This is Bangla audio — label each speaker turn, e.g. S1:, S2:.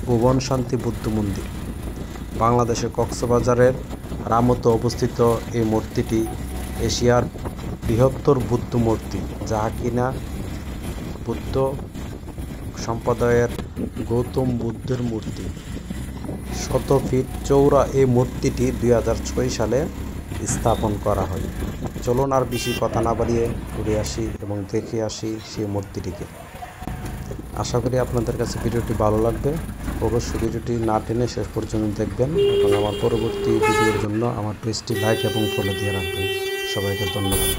S1: ভুবন শান্তি বৌদ্ধ মন্দির বাংলাদেশের কক্সবাজারের রামুতে অবস্থিত এই মূর্তিটি এশিয়ার বৃহত্তর বৌদ্ধ মূর্তি, যাহা কিনা বৌদ্ধ সম্প্রদায়ের গৌতম বুদ্ধের মূর্তি। 100 ফিট চওড়া এই মূর্তিটি 2006 সালে স্থাপন করা হয়। চলুন আর বেশি কথা না বাড়িয়ে ঘুরে আসি এবং দেখে আসি সেই মূর্তিটিকে। আশা করি আপনাদের কাছে ভিডিওটি ভালো লাগবে। অবশ্যই ভিডিওটি না টেনে শেষ পর্যন্ত দেখবেন এবং আমার পরবর্তী ভিডিওর জন্য আমার পেজটি লাইক এবং ফলো দিয়ে রাখবেন। সবাইকে ধন্যবাদ।